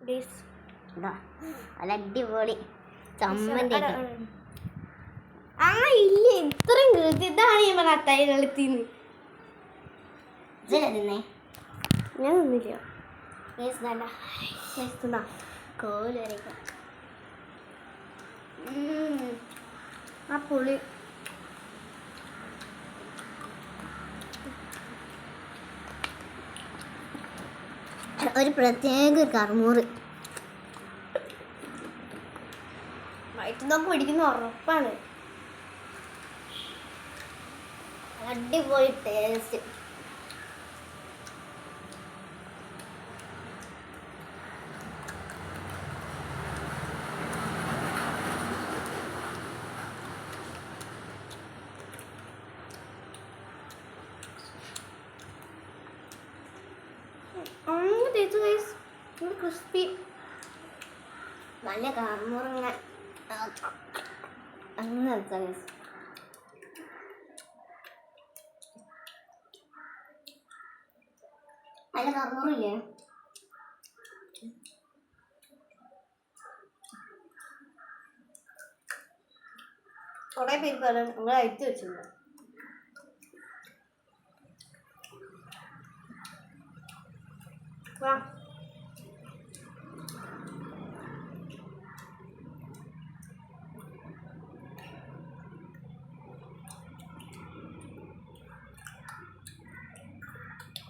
നല്ല അടിപൊളി ചമ്മന്തി. ആ ഇല്ല ഇത്രയും ഇതാണ് ഞാൻ പറഞ്ഞ അത്തായി കളിത്തിന്ന് തിന്നേ. ഞാൻ നിന്നില്ല കോല് വരയ്ക്കാം. ആ പുളി ഒരു പ്രത്യേക കർമൂറ് വയറ്റുന്നൊക്കെ പിടിക്കുന്ന ഉറപ്പാണ്. അടിപൊളി ടേസ്റ്റ്. ക്രിസ്പി നല്ല കർമൂറിങ്ങനെ അങ്ങനെ വെച്ചാൽ നല്ല കർമൂറില്ലേ? കുറെ പേര് പറയാൻ നിങ്ങൾ അയച്ചു വെച്ചിട്ടുണ്ട്. വാ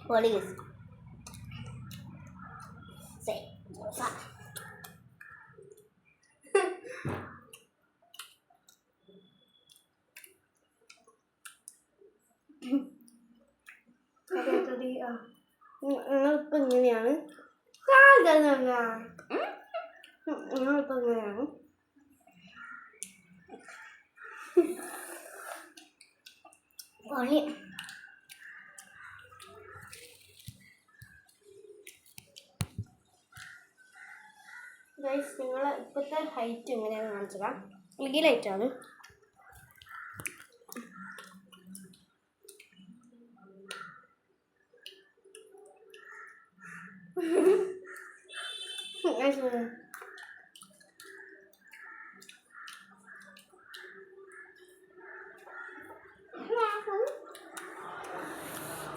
പൊളീസ് നിങ്ങളിപ്പോൾ ഇങ്ങനെയാണ് നിങ്ങളിപ്പോൾ ഇങ്ങനെയാണ് പൊളി. ഗൈസ് നിങ്ങളെ ഇപ്പോഴത്തെ ഹൈറ്റ് എങ്ങനെയാണെന്ന് കാണിച്ചതാ. ലീഗൽ ഹൈറ്റാണ്.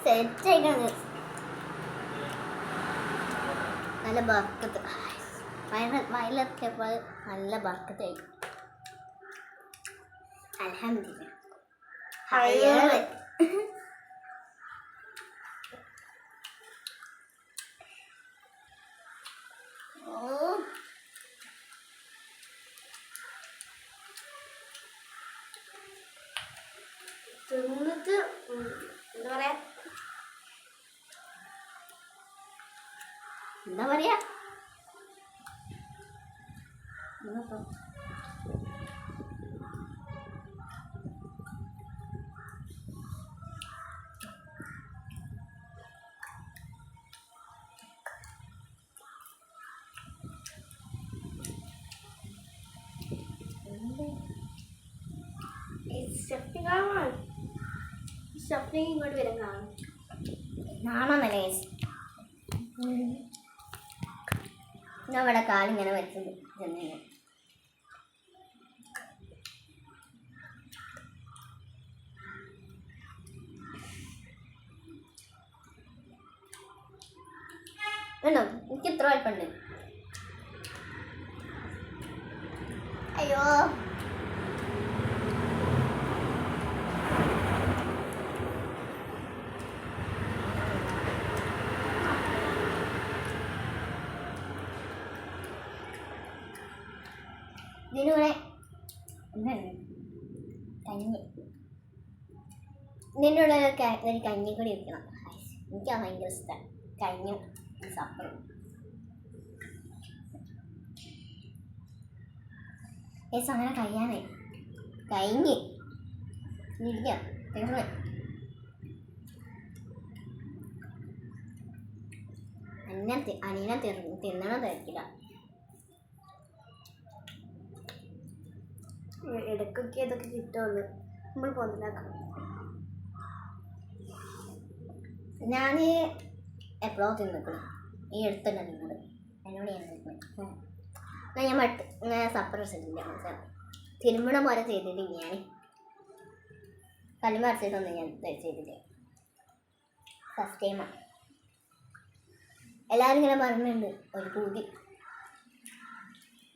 സെറ്റായിട്ടാണ്. നല്ല ബർക്കത്ത് വയലെത്തിയപ്പോൾ നല്ല ബർക്കത്തായി. അൽഹംദുലില്ലാ. തിന്നിട്ട് എന്താ പറയാ സ്റ്റഫിങ് ഇങ്ങോട്ട് വരുന്നതാണ്. നാണമല്ലേ ഞാൻ ഇവിടെ കാലിങ്ങനെ വെച്ചത് ചെന്നു. ഉണ്ടോ? എനിക്ക് ഇത്ര വലിപ്പുണ്ട്. അയ്യോ ഇതിലൂടെ കഞ്ഞി ഇതിൻ്റെ ഉള്ളിൽ ഒരു കഞ്ഞി കൂടി ഇരിക്കണം. എനിക്ക് ഭയങ്കര ഇഷ്ടമാണ് കഞ്ഞും സപ്പറും. അങ്ങനെ കഴിയാനായി കഴിഞ്ഞ് ഇരിക്കാം തീർന്ന്. അനിയനെ തിന്നണം തിരക്കില്ല. ഇടയ്ക്കൊക്കെ ഇതൊക്കെ കിട്ടുള്ളൂ. നമ്മൾ പൊന്നിലാക്കണം. ഞാൻ എപ്പോഴോ തിന്നിക്കണം. ഈ അടുത്തല്ല നിന്നത് എന്നോട് ഞാൻ എന്നാൽ ഞാൻ സപ്പർ ചെയ്തില്ല തിരുമണ പോലെ ചെയ്തിട്ടില്ല ഞാൻ കല്ലുമ അരച്ചിട്ടൊന്നും ഞാൻ ചെയ്തില്ല ഫസ്റ്റ് ടൈമാണ് എല്ലാവരും ഇങ്ങനെ പറഞ്ഞിട്ടുണ്ട് ഒരു പൂതി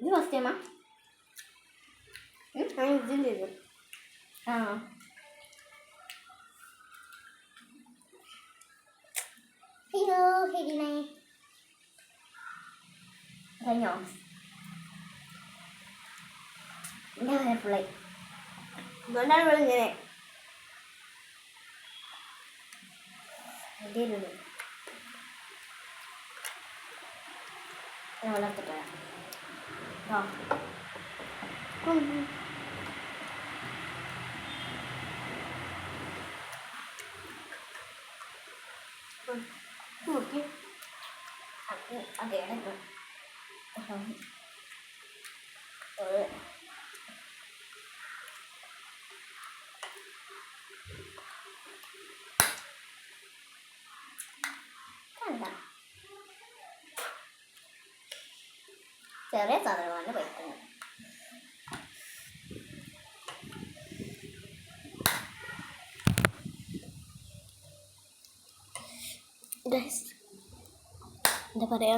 ഇത് ഫസ്റ്റ് ടൈമാ ഇതും ചെയ്തു ആ ഹലോ ഹെരിനേ കഴിഞ്ഞോ എൻ്റെ വരെ ഫുള്ളായി അതുകൊണ്ടാണ് ഇവിടെ ഇങ്ങനെ എൻ്റെ ഒരു വളർത്തിട്ട് ആ നോക്കി അതെ കണ്ട ചെറിയ സാധനമാണ് കഴിക്കുന്നത് എന്താ പറയാ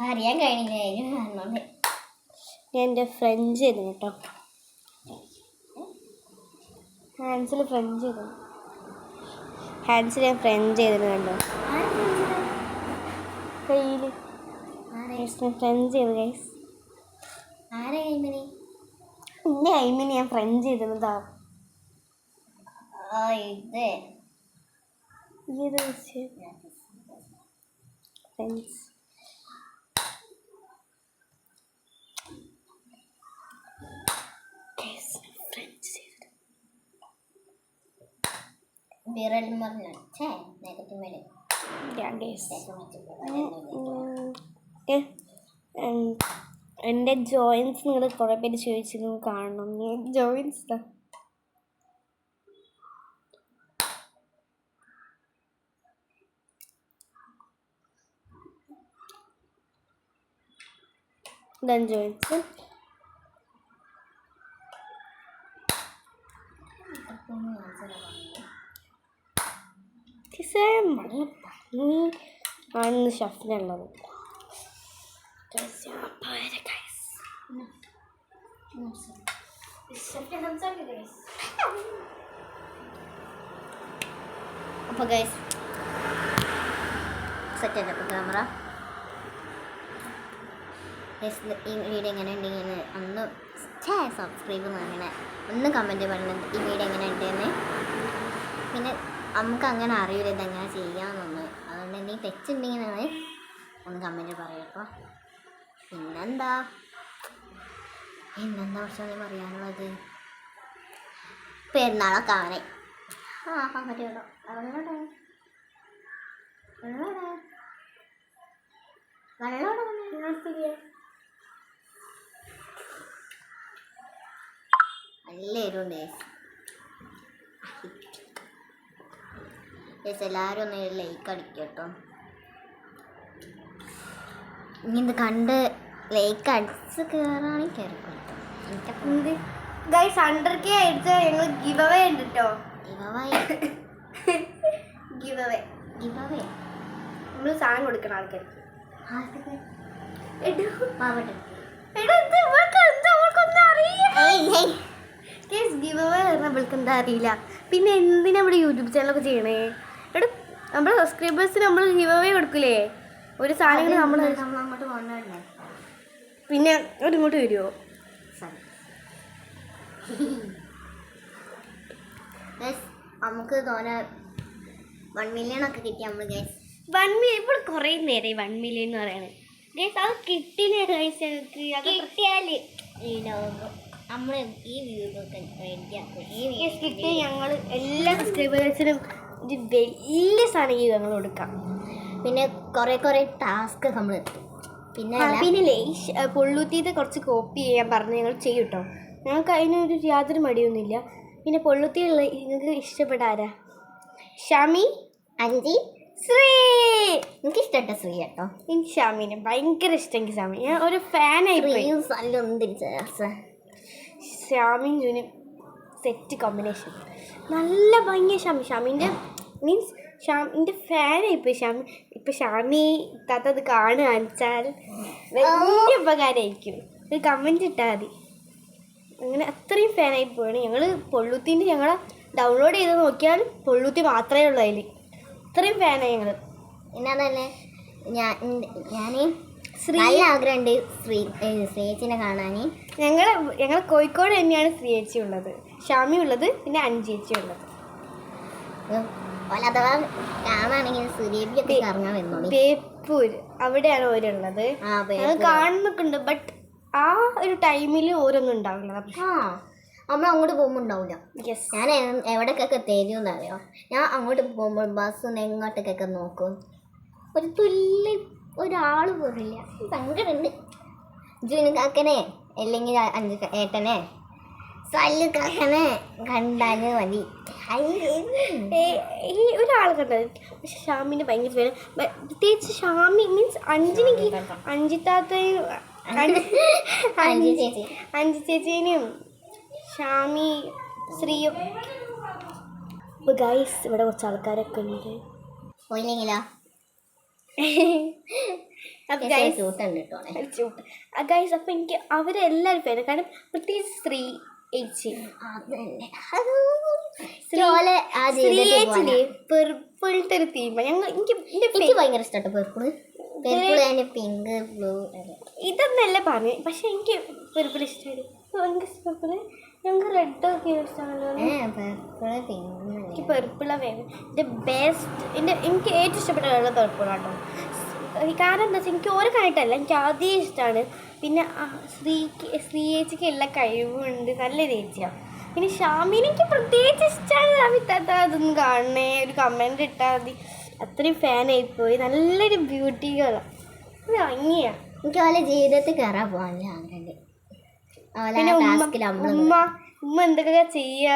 അറിയാൻ കഴിഞ്ഞില്ല കാരണം ഞാൻ എൻ്റെ ഫ്രഞ്ച് ചെയ്തു കേട്ടോ ഹാൻസിൽ ഫ്രഞ്ച് ചെയ്തു ഹാൻസിൽ ഞാൻ ഫ്രഞ്ച് ചെയ്തിട്ട് കണ്ടോ കയ്യിൽ ഫ്രഞ്ച് ചെയ്തു ഗൈസ് ആരെ കൈമണി എൻ്റെ കൈമിന് ഞാൻ ഫ്രഞ്ച് ചെയ്തിരുന്നതാ ഇത് ഇത് ഫ്രണ്ട്സ് വിരൽ മറിഞ്ഞ നേരത്തെ മേലെ എൻ്റെ ജോയിൻസ് നിങ്ങൾ കുറേ പേര് ചോദിച്ചിരുന്നു കാണണം ജോയിൻസ് ഇതാണ് ജോയിൻസ് ആണ് ഷഫിനുള്ളത് അപ്പോൾ ഗൈസ് സെറ്റ് ചെയ്തപ്പോൾ ക്യാമറ ഈ വീഡിയോ എങ്ങനെ ഉണ്ടെങ്കിൽ ഒന്ന് സബ്സ്ക്രൈബ് ചെയ്യണേ ഒന്ന് കമൻറ്റ് പറയണത് ഈ വീഡിയോ എങ്ങനെ ഉണ്ടെന്ന് പിന്നെ നമുക്ക് അങ്ങനെ അറിയില്ല ഇതെങ്ങനെ ചെയ്യാമെന്നൊന്ന് അതുകൊണ്ട് എന്തെങ്കിലും തെറ്റുണ്ടെങ്കിൽ ഒന്ന് കമൻറ്റ് പറയട്ടോ പിന്നെന്താ കുറച്ചൊന്നും പറയാനുള്ളത് പെരുന്നാളൊക്കെ ആവണേ പറ്റുമല്ലോ നല്ല എരുണ്ട് എല്ലാവരും ഒന്ന് ലൈക്ക് അടിക്കും കേട്ടോ ഇനി ഇത് കണ്ട് ലൈക്ക് അടിച്ച് കയറാണെങ്കിൽ കയറിക്കോ കേട്ടോ ഗൈസ് 100K അടിച്ച ഞങ്ങൾ ഗിവ് അവേ ഉണ്ട് കേട്ടോ ഗിവ് അവേ നമ്മൾ സാധനം കൊടുക്കണം ആൾക്കാർക്ക് ഗിവ് അവേ നമ്മൾക്ക് എന്താ അറിയില്ല പിന്നെ എന്തിനാ നമ്മുടെ യൂട്യൂബ് ചാനലൊക്കെ ചെയ്യണേ എടാ നമ്മുടെ സബ്സ്ക്രൈബേഴ്സിന് നമ്മൾ ഗിവ് അവേ കൊടുക്കില്ലേ ഒരു സാധനങ്ങൾ നമ്മൾ അങ്ങോട്ട് കൊണ്ടുവരണേ പിന്നെ ഇങ്ങോട്ട് വരുമോ നമുക്ക് തോന്നെ 1 million ഒക്കെ കിട്ടി നമ്മൾ ഗൈസ് 1 million ഇപ്പോൾ കുറേ നേരം 1 million എന്ന് പറയുന്നത് ഗൈസ് അത് കിട്ടിയില്ലേ ഗൈസ് ഞങ്ങൾക്ക് അത് കിട്ടിയാൽ ഈ ലോകം നമ്മൾ ഈ വീഡിയോക്ക് കിട്ടി ഞങ്ങൾ എല്ലാ സബ്സ്ക്രൈബേഴ്സിനും ഒരു വലിയ സാധനം ഞങ്ങൾ കൊടുക്കാം പിന്നെ കുറേ ടാസ്ക് നമ്മൾ പിന്നെ പൊള്ളുത്തീത്തെ കുറച്ച് കോപ്പി ചെയ്യാൻ പറഞ്ഞ് ഞങ്ങൾ ചെയ്യും കേട്ടോ ഞങ്ങൾക്ക് അതിനൊരു യാതൊരു മടിയൊന്നുമില്ല പിന്നെ പൊള്ളുത്തിയുള്ള നിങ്ങൾക്ക് ഇഷ്ടപ്പെട്ട ആരാ ഷമി അഞ്ചി ശ്രീ എനിക്ക് ഇഷ്ടപ്പെട്ട ശ്രീ കേട്ടോ. എനിക്ക് ഷാമിനെ ഭയങ്കര ഇഷ്ടം. എനിക്ക് ഷാമി ഞാൻ ഒരു ഫാനായി പോയി. ശ്രീയും സല്ലൊന്നും തിരിച്ച ഷാമിൻ ജൂനും സെറ്റ് കോമ്പിനേഷൻ നല്ല ഭംഗിയ. ഷാമിൻ്റെ മീൻസ് ഷാമിൻ്റെ ഫാനായിപ്പോയി ഷാമി. ഇപ്പം ഷാമി താത്ത അത് കാണുക വെച്ചാൽ വലിയ ഉപകാരമായിരിക്കും. ഒരു കമൻറ്റ് ഇട്ടാൽ മതി. അങ്ങനെ അത്രയും ഫാനായി പോവാണ് ഞങ്ങൾ. പൊള്ളൂത്തിൻ്റെ ഞങ്ങളെ ഡൗൺലോഡ് ചെയ്ത് നോക്കിയാൽ പൊള്ളൂത്തി മാത്രമേ ഉള്ളൂ അതിൽ. അത്രയും ഫാനായി ഞങ്ങൾ. പിന്നെ അതല്ലേ ഞാൻ നല്ല ആഗ്രഹമുണ്ട് ശ്രീയേച്ചിനെ കാണാൻ. ഞങ്ങൾ കോഴിക്കോട് തന്നെയാണ് ശ്രീയേച്ചി ഉള്ളത്, ഷാമി ഉള്ളത്, പിന്നെ അഞ്ചേച്ചി ഉള്ളത്. അഥവാ കാണാണെങ്കിൽ സുരേബിയൊക്കെ കറങ്ങാൻ വരുന്നോളി. ബേപ്പൂര് അവിടെയാണ് ഓരുള്ളത്. ഞങ്ങൾ കാണുന്നൊക്കെയുണ്ട്. ബട്ട് ആ ഒരു ടൈമിൽ ഓരോന്നും ഉണ്ടാവില്ല. നമ്മൾ അങ്ങോട്ട് പോകുമ്പോൾ ഉണ്ടാവില്ല. യെസ്. ഞാൻ എവിടേക്കൊക്കെ തരുമെന്നറിയോ? ഞാൻ അങ്ങോട്ട് പോകുമ്പോൾ ബസ്സിന് എങ്ങോട്ടേക്കൊക്കെ നോക്കും. ഒരു തുള്ളി ഒരാൾ പോലില്ല. സങ്കടമുണ്ട്. ജൂന് കാക്കനെ അല്ലെങ്കിൽ അഞ്ച് ഏട്ടനെ സല്ലു കാക്കനെ കണ്ടാൽ മതി. ഈ ഒരാൾ കണ്ടത്. പക്ഷെ ഷാമിൻ്റെ ഭയങ്കര പേര്. പ്രത്യേകിച്ച് ഷാമി മീൻസ് അഞ്ചിനെനിക്ക് അഞ്ചിത്താത്തയും അഞ്ചി ചേച്ചീനെയും ഷാമി ശ്രീയും. ഇപ്പോൾ ഗൈസ് ഇവിടെ കുറച്ച് ആൾക്കാരൊക്കെ ഉണ്ട്. പോയില്ലെങ്കിലോ ഗൈസ് ഗൈസ് അപ്പം എനിക്ക് അവരെല്ലാവരും പേര്. കാരണം പ്രത്യേകിച്ച് ശ്രീ ഏച്ചി ശ്രീയേച്ചിൻ്റെ പെർപ്പിളിൻ്റെ ഒരു തീം എനിക്ക് ഭയങ്കര ഇഷ്ടപ്പെട്ടു. പെർപ്പിള് പിങ്ക് ബ്ലൂ ഇതൊന്നല്ല പറഞ്ഞു. പക്ഷെ എനിക്ക് പെർപ്പിൾ ഇഷ്ടമായി. പെർപ്പിള് ഞങ്ങൾക്ക് റെഡ് ഒക്കെ ഇഷ്ടമാണല്ലോ. എനിക്ക് പെർപ്പിളാണ് വേണം. എൻ്റെ ബെസ്റ്റ് എനിക്ക് ഏറ്റവും ഇഷ്ടപ്പെട്ട കളർ പെർപ്പിളാട്ടോ. കാരണം എന്താ വെച്ചാൽ എനിക്ക് ഓരോ കണ്ടിട്ടല്ല, എനിക്ക് ആദ്യം ഇഷ്ടമാണ്. പിന്നെ ശ്രീയേച്ചിക്ക് എല്ലാ കഴിവുണ്ട്, നല്ലൊരു ഏച്ചിയാണ്. പിന്നെ ഷാമിനെ എനിക്ക് പ്രത്യേകിച്ച് ഇഷ്ടമാണ്. ഷാമിത്താത്ത അതൊന്നും കാണണേ, ഒരു കമൻറ്റ് ഇട്ടാൽ മതി. അത്രയും ഫാനായിപ്പോയി. നല്ലൊരു ബ്യൂട്ടികളാണ്, ഒരു ഭംഗിയാണ്. എനിക്ക് അവളെ ജീവിതത്തിൽ കയറാൻ പോകാനില്ല ആഗ്രഹമുണ്ട്. പിന്നെ ഉമ്മ എന്തൊക്കെ ചെയ്യുക,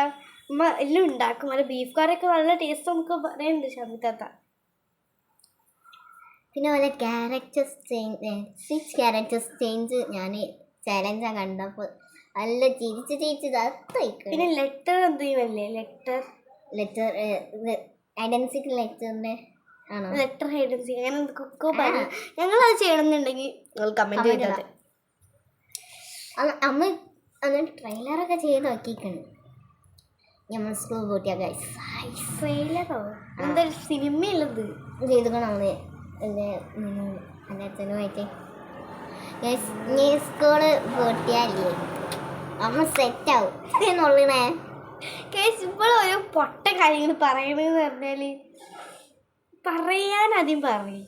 ഉമ്മ എല്ലാം ഉണ്ടാക്കും. നല്ല ബീഫ് കറിയൊക്കെ നല്ല ടേസ്റ്റ് നമുക്ക് പറയുന്നുണ്ട് ഷാമിത്താത്ത. പിന്നെ പോലെ ക്യാരക്ടേഴ്സ് ചേഞ്ച് ഞാൻ ചാലഞ്ചാണ് കണ്ടപ്പോൾ നല്ല ചിരിച്ച് തത്തയിക്കും. പിന്നെ ലെറ്റർ എന്തെങ്കിലുമല്ലേ? ലെറ്റർ ഐഡൻസിറ്റി ലെറ്ററിൻ്റെ ആണോ? ലെറ്റർ ഐഡൻസി അങ്ങനെ എന്തൊക്കെ പറഞ്ഞു. ഞങ്ങളത് ചെയ്യണമെന്നുണ്ടെങ്കിൽ നിങ്ങൾ കമൻറ്റ് ചെയ്തത്. അമ്മ എന്നിട്ട് ട്രെയിലറൊക്കെ ചെയ്ത് നോക്കിയിട്ടുണ്ട്. നമ്മൾ സ്കൂൾ കൂട്ടിയ ഗൈസ് ട്രെയിലറോ എന്തൊരു സിനിമയുള്ളത് ചെയ്തുകൊണ്ട് നമ്മൾ എൻ്റെ അച്ഛനുമായിട്ട് ഗൈസ് നീ സ്കൂള് കൂട്ടിയാലേ അമ്മ സെറ്റാവും എന്നുള്ളണേ. ഗൈസ് ഇപ്പോഴോരോ പൊട്ട കാര്യങ്ങൾ പറയണമെന്ന് പറഞ്ഞാൽ പറയാൻ ആദ്യം പറയും.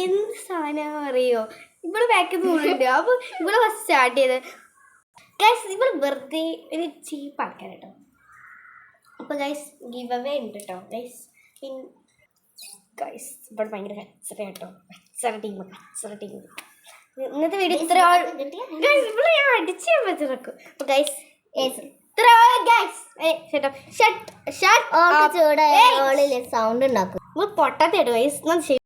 എന്ത് സാധനം അറിയോ? ഇവിടെ ബാക്കിൽ നിന്നുണ്ട്. അപ്പോൾ ഇവിടെ ഫസ്റ്റ് സ്റ്റാർട്ട് ചെയ്ത് ഗൈസ് ഇവിടെ വെറുതെ ഒരു ചീപ്പ് ആൾക്കാർ കേട്ടോ. അപ്പോൾ ഗൈസ് ഗിവ് അവേ ഉണ്ട് കേട്ടോ ഗൈസ്. പിന്നെ ഗൈസ് ഇവിടെ ഭയങ്കര കച്ചറ കേട്ടോ. കച്ചറ ടീം ഇന്നത്തെ വീഡിയോ ഇത്ര ഗൈസ് ഇവിടെ ഞാൻ അടിച്ച് വെച്ചിറക്കും. അപ്പോൾ ഗൈസ് ഇത്ര ഗൈസ് സൗണ്ട് ഉണ്ടാക്കും. പൊട്ടാത്തേട്ടോ ഗൈസ്.